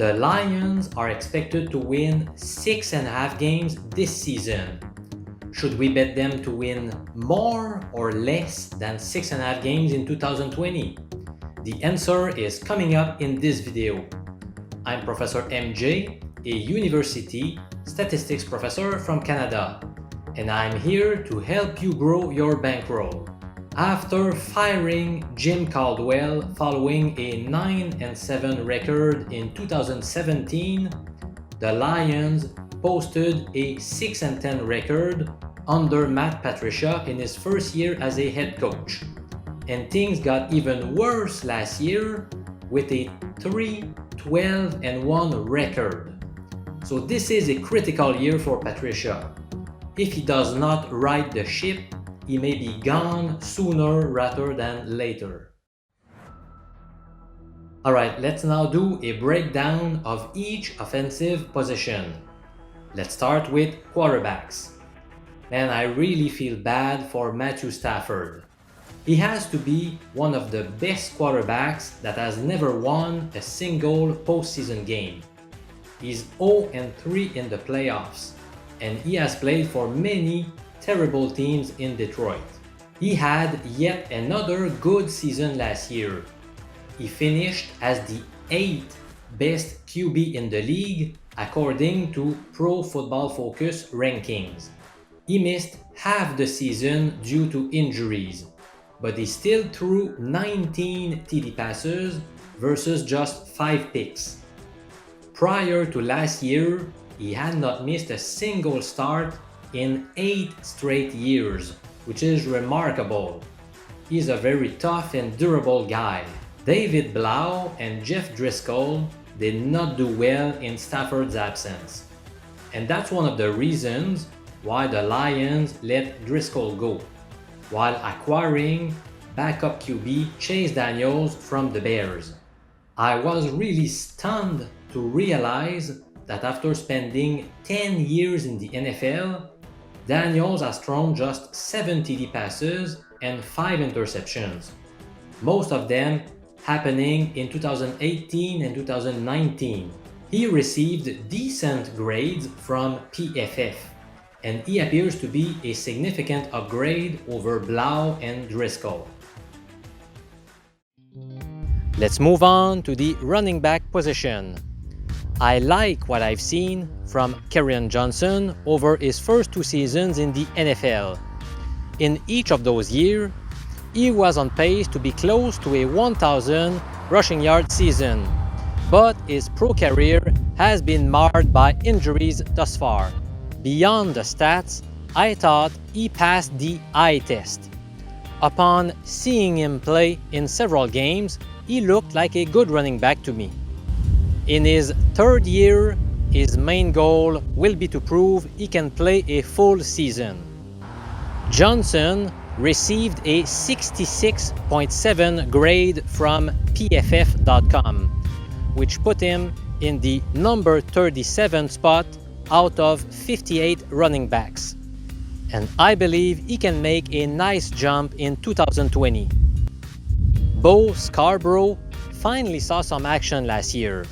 The Lions are expected to win 6.5 games this season. Should we bet them to win more or less than 6.5 games in 2020? The answer is coming up in this video. I'm Professor MJ, a university statistics professor from Canada, and I'm here to help you grow your bankroll. After firing Jim Caldwell following a 9-7 record in 2017, the Lions posted a 6-10 record under Matt Patricia in his first year as a head coach. And things got even worse last year with a 3-12-1 record. So this is a critical year for Patricia. If he does not right the ship, he may be gone sooner rather than later. Alright, let's now do a breakdown of each offensive position. Let's start with quarterbacks. Man, I really feel bad for Matthew Stafford. He has to be one of the best quarterbacks that has never won a single postseason game. He's 0-3 in the playoffs, and he has played for many terrible teams in Detroit. He had yet another good season last year. He finished as the 8th best QB in the league according to Pro Football Focus rankings. He missed half the season due to injuries, but he still threw 19 TD passes versus just 5 picks. Prior to last year, he had not missed a single start in 8 straight years, which is remarkable. He's a very tough and durable guy. David Blau and Jeff Driscoll did not do well in Stafford's absence. And that's one of the reasons why the Lions let Driscoll go, while acquiring backup QB Chase Daniels from the Bears. I was really stunned to realize that after spending 10 years in the NFL, Daniels has thrown just 7 TD passes and 5 interceptions, most of them happening in 2018 and 2019. He received decent grades from PFF, and he appears to be a significant upgrade over Blau and Driscoll. Let's move on to the running back position. I like what I've seen from Kerryon Johnson over his first 2 seasons in the NFL. In each of those years, he was on pace to be close to a 1,000 rushing yard season, but his pro career has been marred by injuries thus far. Beyond the stats, I thought he passed the eye test. Upon seeing him play in several games, he looked like a good running back to me. In his 3rd year, his main goal will be to prove he can play a full season. Johnson received a 66.7 grade from PFF.com, which put him in the number 37 spot out of 58 running backs. And I believe he can make a nice jump in 2020. Bo Scarborough finally saw some action last year.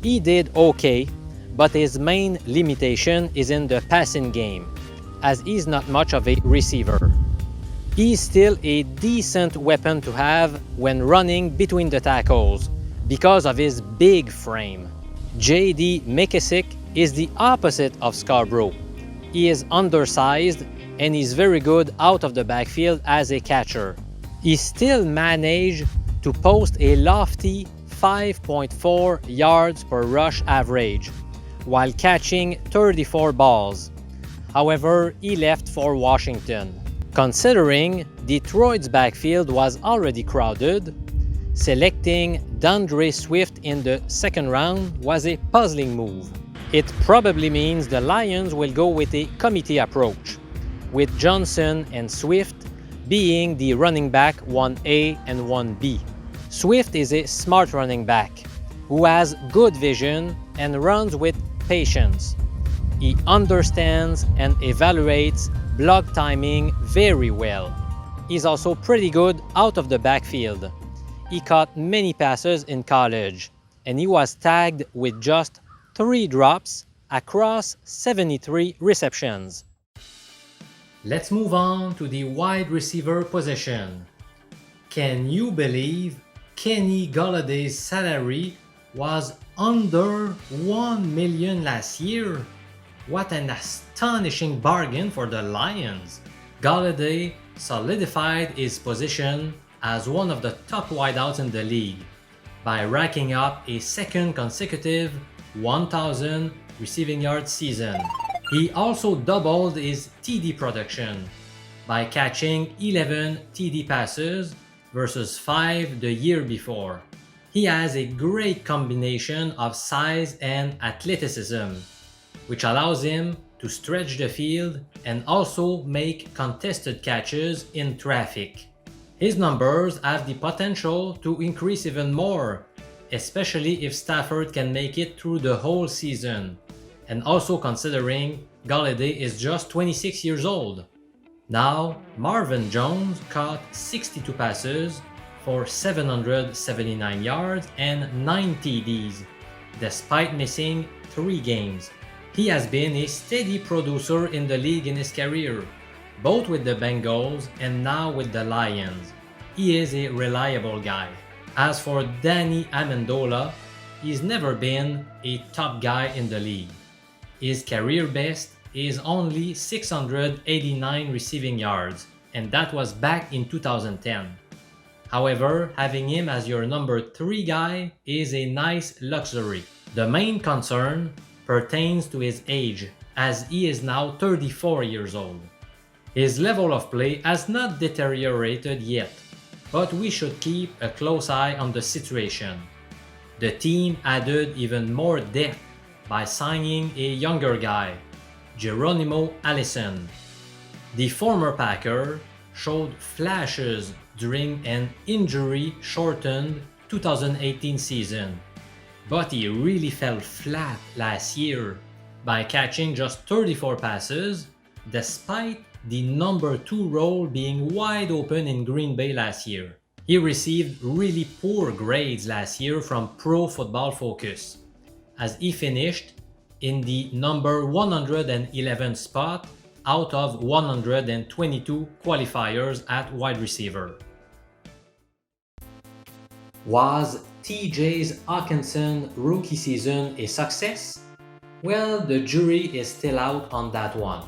He did okay, but his main limitation is in the passing game, as he's not much of a receiver. He's still a decent weapon to have when running between the tackles because of his big frame. J.D. McKissic is the opposite of Scarborough. He is undersized and he's very good out of the backfield as a catcher. He still managed to post a lofty 5.4 yards per rush average, while catching 34 balls. However, he left for Washington. Considering Detroit's backfield was already crowded, selecting DeAndre Swift in the 2nd round was a puzzling move. It probably means the Lions will go with a committee approach, with Johnson and Swift being the running back 1A and 1B. Swift is a smart running back who has good vision and runs with patience. He understands and evaluates block timing very well. He's also pretty good out of the backfield. He caught many passes in college, and he was tagged with just 3 drops across 73 receptions. Let's move on to the wide receiver position. Can you believe Kenny Golladay's salary was under $1 million last year? What an astonishing bargain for the Lions! Golladay solidified his position as one of the top wideouts in the league by racking up a second consecutive 1,000 receiving yard season. He also doubled his TD production by catching 11 TD passes versus 5 the year before. He has a great combination of size and athleticism, which allows him to stretch the field and also make contested catches in traffic. His numbers have the potential to increase even more, especially if Stafford can make it through the whole season, and also considering Golladay is just 26 years old. Now, Marvin Jones caught 62 passes for 779 yards and 9 TDs, despite missing 3 games. He has been a steady producer in the league in his career, both with the Bengals and now with the Lions. He is a reliable guy. As for Danny Amendola, he's never been a top guy in the league. His career best is only 689 receiving yards, and that was back in 2010. However, having him as your number 3 guy is a nice luxury. The main concern pertains to his age, as he is now 34 years old. His level of play has not deteriorated yet, but we should keep a close eye on the situation. The team added even more depth by signing a younger guy, Geronimo Allison. The former Packer showed flashes during an injury-shortened 2018 season, but he really fell flat last year by catching just 34 passes, despite the number 2 role being wide open in Green Bay last year. He received really poor grades last year from Pro Football Focus, as he finished in the number 111 spot out of 122 qualifiers at wide receiver. Was TJ Hawkinson rookie season a success? Well, the jury is still out on that one.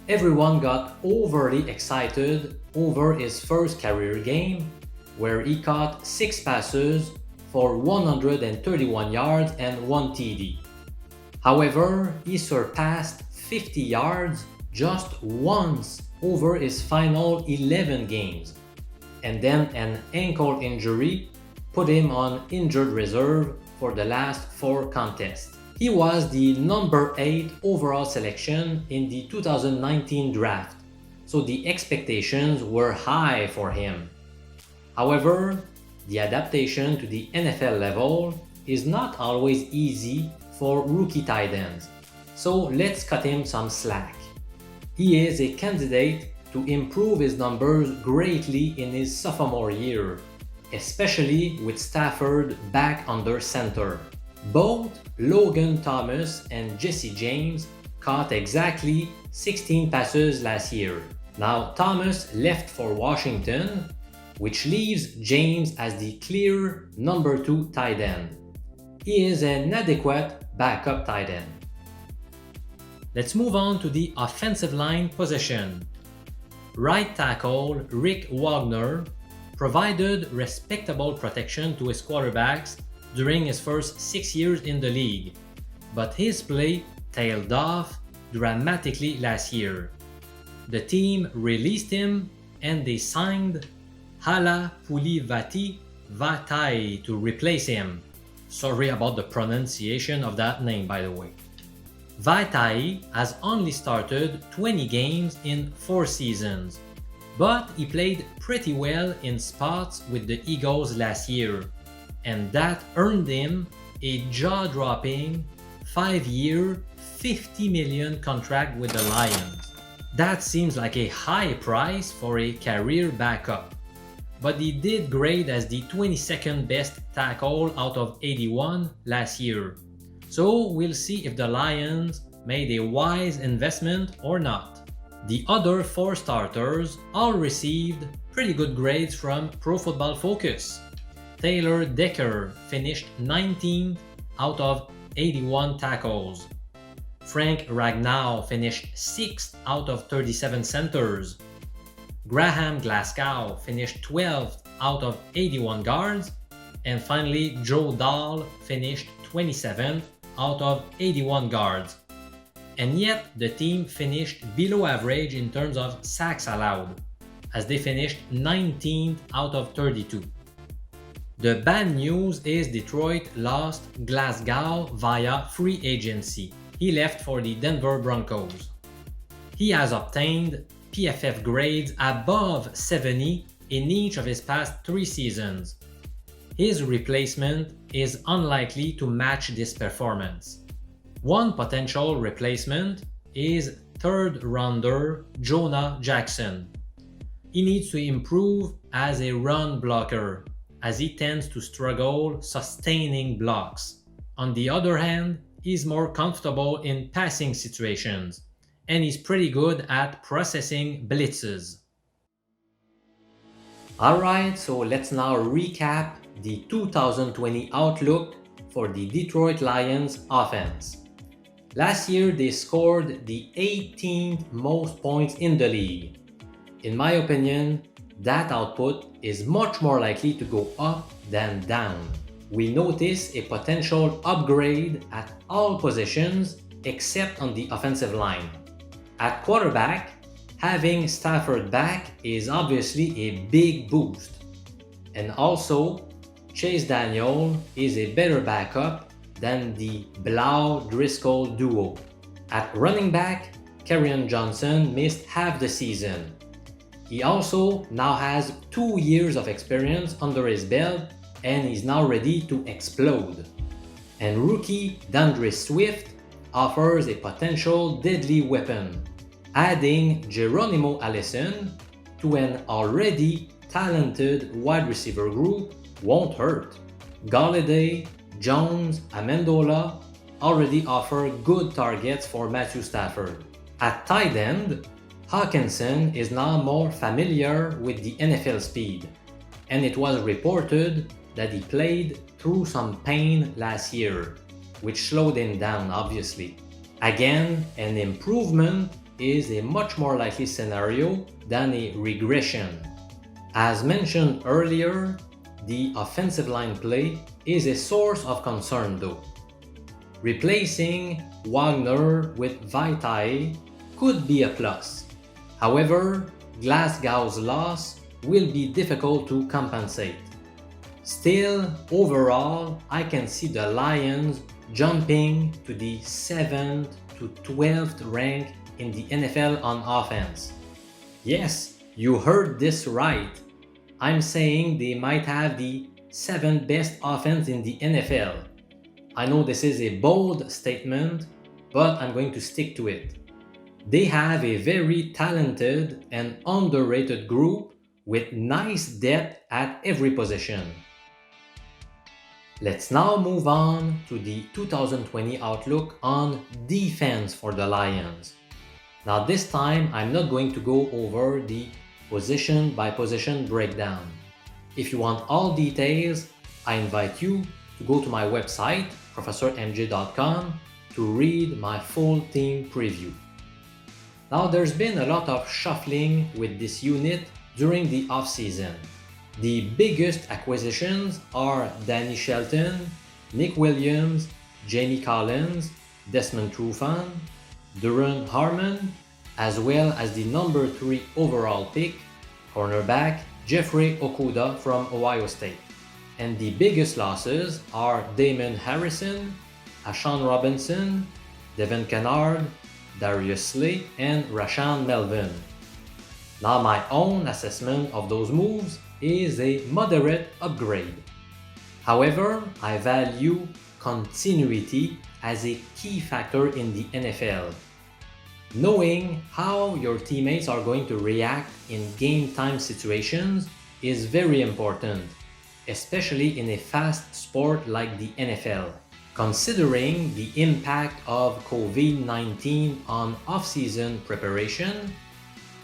Everyone got overly excited over his first career game, where he caught 6 passes for 131 yards and 1 TD. However, he surpassed 50 yards just once over his final 11 games, and then an ankle injury put him on injured reserve for the last 4 contests. He was the number 8 overall selection in the 2019 draft, so the expectations were high for him. However, the adaptation to the NFL level is not always easy for rookie tight ends, so let's cut him some slack. He is a candidate to improve his numbers greatly in his sophomore year, especially with Stafford back under center. Both Logan Thomas and Jesse James caught exactly 16 passes last year. Now Thomas left for Washington, which leaves James as the clear number 2 tight end. He is an adequate backup tight end. Let's move on to the offensive line position. Right tackle Rick Wagner provided respectable protection to his quarterbacks during his first 6 years in the league, but his play tailed off dramatically last year. The team released him and they signed Halapoulivaati Vaitai to replace him. Sorry about the pronunciation of that name, by the way. Vaitai has only started 20 games in 4 seasons, but he played pretty well in spots with the Eagles last year, and that earned him a jaw-dropping 5-year, $50 million contract with the Lions. That seems like a high price for a career backup. but he did grade as the 22nd best tackle out of 81 last year. So we'll see if the Lions made a wise investment or not. The other 4 starters all received pretty good grades from Pro Football Focus. Taylor Decker finished 19th out of 81 tackles. Frank Ragnow finished 6th out of 37 centers. Graham Glasgow finished 12th out of 81 guards. And finally, Joe Dahl finished 27th out of 81 guards. And yet, the team finished below average in terms of sacks allowed, as they finished 19th out of 32. The bad news is Detroit lost Glasgow via free agency. He left for the Denver Broncos. He has obtained PFF grades above 70 in each of his past 3 seasons. His replacement is unlikely to match this performance. One potential replacement is 3rd rounder Jonah Jackson. He needs to improve as a run blocker, as he tends to struggle sustaining blocks. On the other hand, he's more comfortable in passing situations, and he's pretty good at processing blitzes. Alright, so let's now recap the 2020 outlook for the Detroit Lions offense. Last year, they scored the 18th most points in the league. In my opinion, that output is much more likely to go up than down. We notice a potential upgrade at all positions except on the offensive line. At quarterback, having Stafford back is obviously a big boost. And also, Chase Daniel is a better backup than the Blau-Driscoll duo. At running back, Kerryon Johnson missed half the season. He also now has 2 years of experience under his belt and is now ready to explode. And rookie DeAndre Swift offers a potential deadly weapon. Adding Geronimo Allison to an already talented wide receiver group won't hurt. Golladay, Jones, Amendola already offer good targets for Matthew Stafford. At tight end, Hawkinson is now more familiar with the NFL speed, and it was reported that he played through some pain last year, which slowed him down obviously. Again, an improvement is a much more likely scenario than a regression. As mentioned earlier, the offensive line play is a source of concern though. Replacing Wagner with Vaitai could be a plus. However, Glasgow's loss will be difficult to compensate. Still, overall, I can see the Lions jumping to the 7th to 12th rank in the NFL on offense. Yes, you heard this right. I'm saying they might have the 7th best offense in the NFL. I know this is a bold statement, but I'm going to stick to it. They have a very talented and underrated group with nice depth at every position. Let's now move on to the 2020 outlook on defense for the Lions. Now this time, I'm not going to go over the position by position breakdown. If you want all details, I invite you to go to my website, professormj.com, to read my full team preview. Now there's been a lot of shuffling with this unit during the offseason. The biggest acquisitions are Danny Shelton, Nick Williams, Jamie Collins, Desmond Trufant, Duron Harmon, as well as the number 3 overall pick, cornerback Jeffrey Okudah from Ohio State. And the biggest losses are Damon Harrison, Ashawn Robinson, Devin Kennard, Darius Slay, and Rashaan Melvin. Now my own assessment of those moves is a moderate upgrade. However, I value continuity as a key factor in the NFL. Knowing how your teammates are going to react in game time situations is very important, especially in a fast sport like the NFL. Considering the impact of COVID-19 on off-season preparation,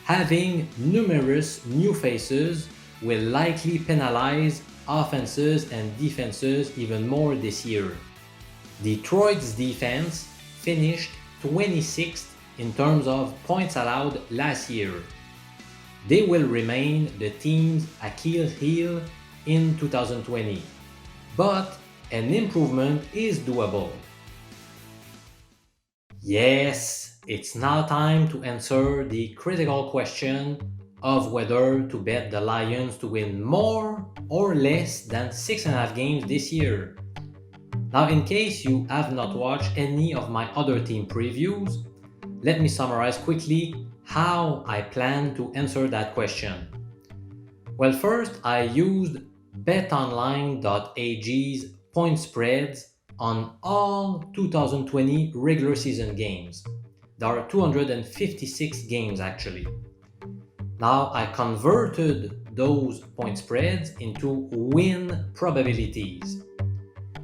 having numerous new faces will likely penalize offenses and defenses even more this year. Detroit's defense finished 26th in terms of points allowed last year. They will remain the team's Achilles heel in 2020, but an improvement is doable. Yes, it's now time to answer the critical question of whether to bet the Lions to win more or less than 6.5 games this year. Now, in case you have not watched any of my other team previews, let me summarize quickly how I plan to answer that question. Well, first, I used betonline.ag's point spreads on all 2020 regular season games. There are 256 games actually. Now, I converted those point spreads into win probabilities.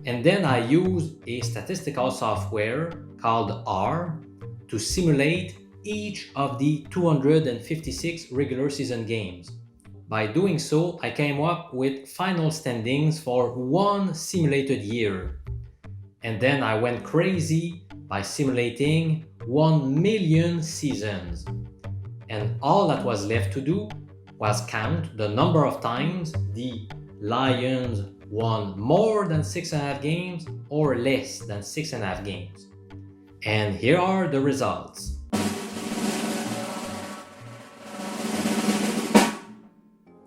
And then I used a statistical software called R to simulate each of the 256 regular season games. By doing so, I came up with final standings for one simulated year. And then I went crazy by simulating 1 million seasons. And all that was left to do was count the number of times the Lions won more than 6.5 games or less than 6.5 games. And here are the results.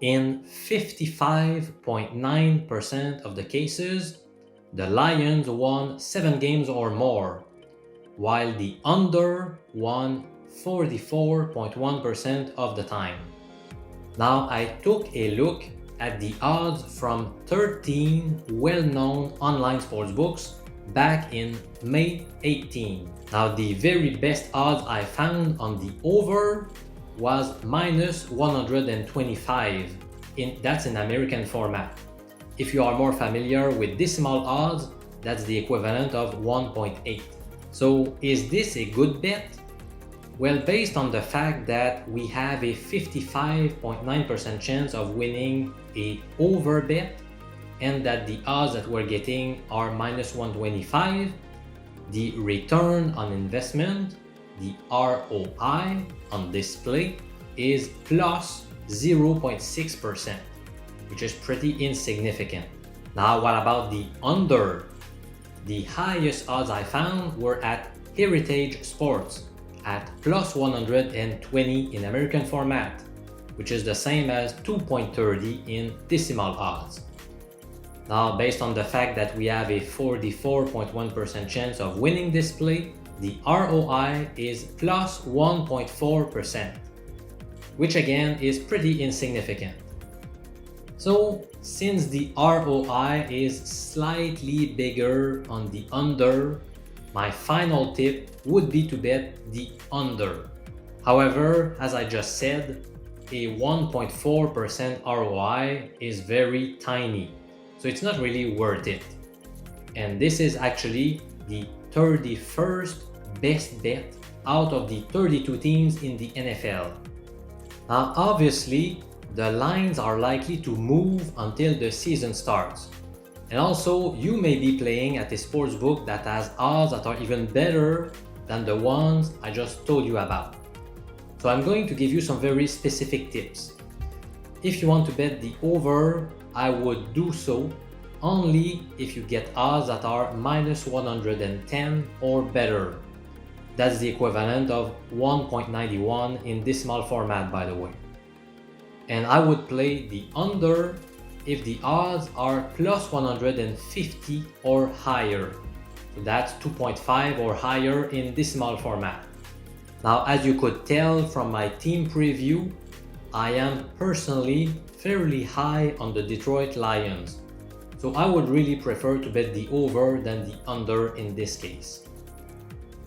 In 55.9% of the cases, the Lions won 7 games or more, while the under won 44.1% of the time. Now, I took a look at the odds from 13 well-known online sportsbooks back in May 18. Now, the very best odds I found on the over was minus 125. That's in American format. If you are more familiar with decimal odds, that's the equivalent of 1.8. So is this a good bet? Well, based on the fact that we have a 55.9% chance of winning a over bet and that the odds that we're getting are minus 125, the return on investment, the ROI on this play is plus 0.6%, which is pretty insignificant. Now, what about the under? The highest odds I found were at Heritage Sports at plus 120 in American format, which is the same as 2.30 in decimal odds. Now, based on the fact that we have a 44.1% chance of winning this play, the ROI is plus 1.4%, which again is pretty insignificant. So, since the ROI is slightly bigger on the under, my final tip would be to bet the under. However, as I just said, a 1.4% ROI is very tiny, so it's not really worth it. And this is actually the 31st best bet out of the 32 teams in the NFL. Now, obviously, the lines are likely to move until the season starts. And also, you may be playing at a sportsbook that has odds that are even better than the ones I just told you about. So I'm going to give you some very specific tips. If you want to bet the over, I would do so only if you get odds that are minus 110 or better. That's the equivalent of 1.91 in decimal format, by the way. And I would play the under if the odds are plus 150 or higher. So that's 2.5 or higher in decimal format. Now, as you could tell from my team preview, I am personally fairly high on the Detroit Lions. So I would really prefer to bet the over than the under in this case.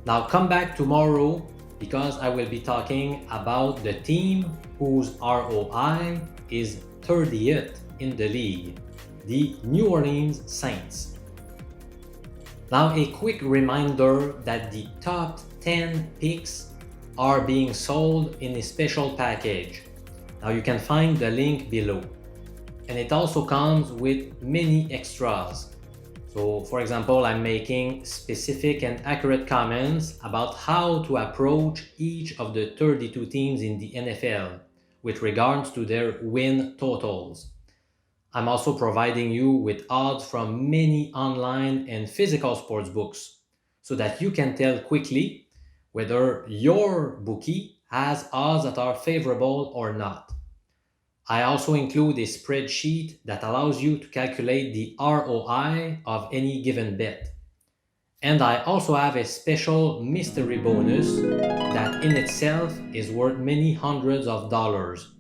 Now come back tomorrow because I will be talking about the team whose ROI is 30th in the league, the New Orleans Saints. Now, a quick reminder that the top 10 picks are being sold in a special package. Now, you can find the link below. And it also comes with many extras. So, for example, I'm making specific and accurate comments about how to approach each of the 32 teams in the NFL with regards to their win totals. I'm also providing you with odds from many online and physical sports books so that you can tell quickly whether your bookie has odds that are favorable or not. I also include a spreadsheet that allows you to calculate the ROI of any given bet. And I also have a special mystery bonus that in itself is worth many hundreds of dollars.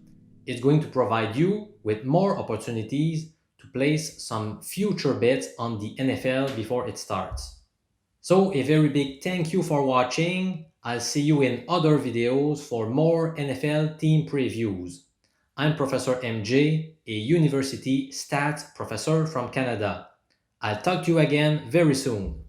It's going to provide you with more opportunities to place some future bets on the NFL before it starts. So a very big thank you for watching. I'll see you in other videos for more NFL team previews. I'm Professor MJ, a university stats professor from Canada. I'll talk to you again very soon.